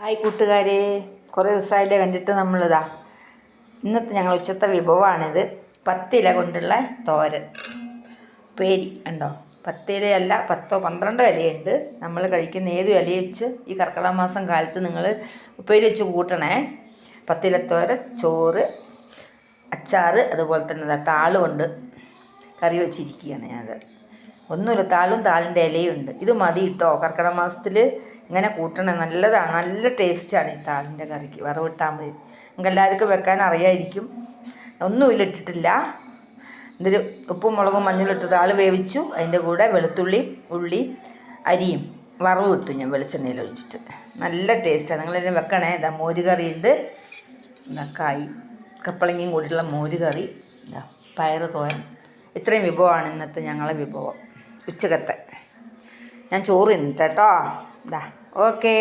Hi കൂട്ടുകാരെ, കുറേ ദിവസമായില്ലേ കണ്ടിട്ട്. നമ്മളിതാ ഇന്നത്തെ ഞങ്ങൾ ഉച്ചത്തെ വിഭവമാണിത്. 10 ഇല കൊണ്ടുള്ള തോരൻ പേരി ഉണ്ടോ. 10 ഇലയല്ല, 10 12 ഇലയുണ്ട്. നമ്മൾ കഴിക്കുന്ന ഏത് ഇല വെച്ച് ഈ കർക്കിടക മാസം കാലത്ത് നിങ്ങൾ ഉപ്പേരി വെച്ച് കൂട്ടണേ. 10 ഇല തോരൻ, ചോറ്, അച്ചാറ്, അതുപോലെ തന്നെ താള് കൊണ്ട് കറി വെച്ചിരിക്കുകയാണ് ഞാനത്. ഒന്നുമില്ല, താളിൻ്റെ ഇലയും ഉണ്ട്. ഇത് മതി കേട്ടോ, കർക്കിടക മാസത്തിൽ ഇങ്ങനെ കൂട്ടണേ, നല്ലതാണ്. നല്ല ടേസ്റ്റാണ് ഈ താളിൻ്റെ കറിക്ക്. വറവിട്ടാൽ മതി. നിങ്ങൾക്ക് എല്ലാവർക്കും വെക്കാൻ അറിയായിരിക്കും. ഒന്നുമില്ല, ഇട്ടിട്ടില്ല. ഇതിൽ ഉപ്പും മുളകും മഞ്ഞളിട്ട് താള് വേവിച്ചു. അതിൻ്റെ കൂടെ വെളുത്തുള്ളി, ഉള്ളി, അരിയും വറവ് ഇട്ടു ഞാൻ വെളിച്ചെണ്ണയിൽ ഒഴിച്ചിട്ട്. നല്ല ടേസ്റ്റാണ്. നിങ്ങളെല്ലാം വെക്കണേ. ഇതാ മോര് കറിയുണ്ട്, കായ് കപ്പളങ്ങയും കൂടിയിട്ടുള്ള മോര് കറി, ഇതാ പയറ് തോരൻ. ഇത്രയും വിഭവമാണ് ഇന്നത്തെ ഞങ്ങളെ വിഭവം ഉച്ചക്കത്തെ. ഞാൻ ചോറ് തിന്നിട്ട് കേട്ടോ. ഇതാ ഓക്കേ.